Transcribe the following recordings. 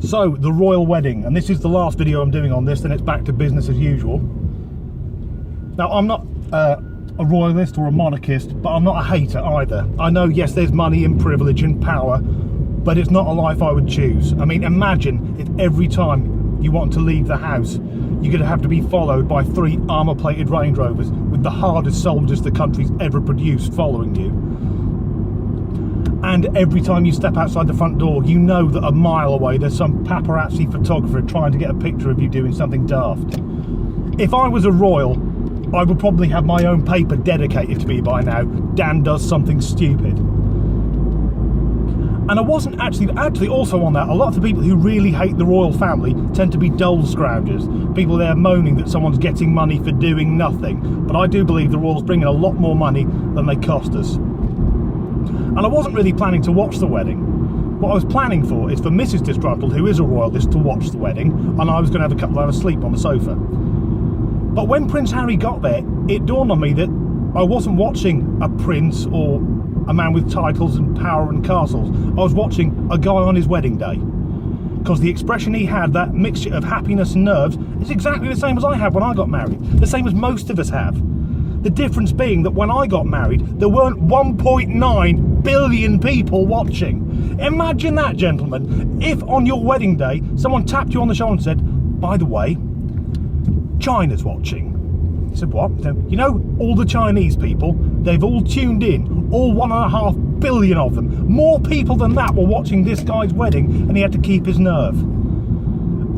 So, the royal wedding, and this is the last video I'm doing on this, then it's back to business as usual. Now, I'm not a royalist or a monarchist, but I'm not a hater either. I know, yes, there's money and privilege and power, but it's not a life I would choose. I mean, imagine if every time you want to leave the house, you're going to have to be followed by 3 armour-plated Range Rovers with the hardest soldiers the country's ever produced following you. And every time you step outside the front door, you know that a mile away there's some paparazzi photographer trying to get a picture of you doing something daft. If I was a royal, I would probably have my own paper dedicated to me by now. Dan does something stupid. And I wasn't actually also on that, a lot of the people who really hate the royal family tend to be dole scroungers. People there moaning that someone's getting money for doing nothing. But I do believe the royals bring in a lot more money than they cost us. And I wasn't really planning to watch the wedding. What I was planning for is for Mrs. Disgruntled, who is a royalist, to watch the wedding, and I was going to have a couple of hours sleep on the sofa. But when Prince Harry got there, it dawned on me that I wasn't watching a prince or a man with titles and power and castles. I was watching a guy on his wedding day. Because the expression he had, that mixture of happiness and nerves, is exactly the same as I had when I got married. The same as most of us have. The difference being that when I got married, there weren't 1.9 billion people watching. Imagine that, gentlemen. If on your wedding day, someone tapped you on the shoulder and said, by the way, China's watching. I said, what? You know, all the Chinese people, they've all tuned in, all 1.5 billion of them. More people than that were watching this guy's wedding, and he had to keep his nerve.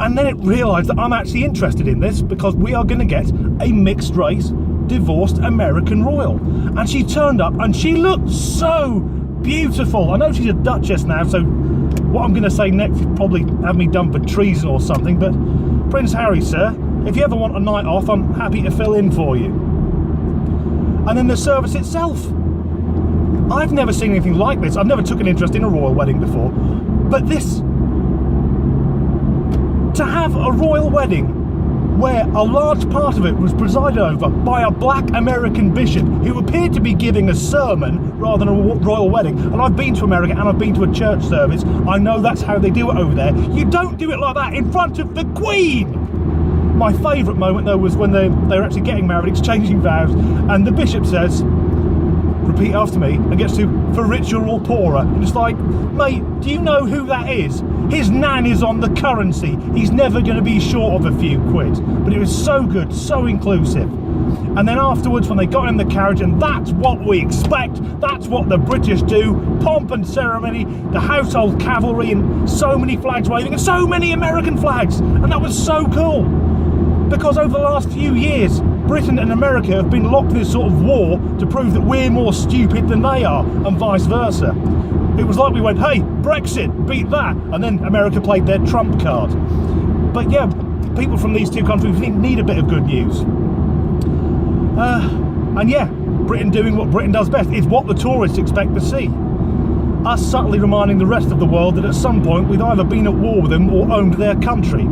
And then it realised that I'm actually interested in this, because we are going to get a mixed race, divorced American royal. And she turned up, and she looked so beautiful. I know she's a duchess now, so what I'm going to say next is probably have me done for treason or something, but Prince Harry, sir, if you ever want a night off, I'm happy to fill in for you. And then the service itself. I've never seen anything like this. I've never took an interest in a royal wedding before. But this, to have a royal wedding where a large part of it was presided over by a black American bishop who appeared to be giving a sermon rather than a royal wedding. And I've been to America and I've been to a church service. I know that's how they do it over there. You don't do it like that in front of the Queen. My favourite moment though was when they were actually getting married, exchanging vows, and the bishop says, repeat after me, and gets to, for richer or poorer. And it's like, mate, do you know who that is? His nan is on the currency. He's never going to be short of a few quid. But it was so good, so inclusive. And then afterwards, when they got in the carriage, and that's what we expect, that's what the British do, pomp and ceremony, the household cavalry, and so many flags waving, and so many American flags. And that was so cool. Because over the last few years, Britain and America have been locked in this sort of war to prove that we're more stupid than they are, and vice versa. It was like we went, hey, Brexit, beat that, and then America played their trump card. But yeah, people from these two countries need a bit of good news. And yeah, Britain doing what Britain does best. It's what the tourists expect to see. Us subtly reminding the rest of the world that at some point we've either been at war with them or owned their country.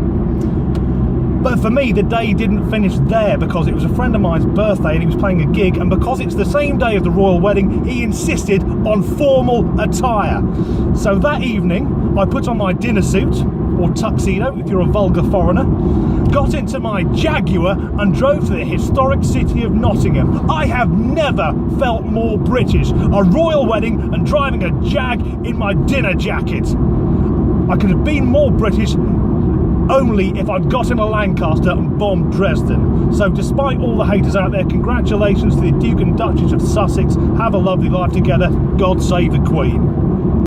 But for me, the day didn't finish there, because it was a friend of mine's birthday and he was playing a gig, and because it's the same day as the royal wedding, he insisted on formal attire. So that evening, I put on my dinner suit, or tuxedo if you're a vulgar foreigner, got into my Jaguar and drove to the historic city of Nottingham. I have never felt more British. A royal wedding and driving a Jag in my dinner jacket. I could have been more British only if I'd got in a Lancaster and bombed Dresden. So despite all the haters out there, congratulations to the Duke and Duchess of Sussex. Have a lovely life together. God save the Queen.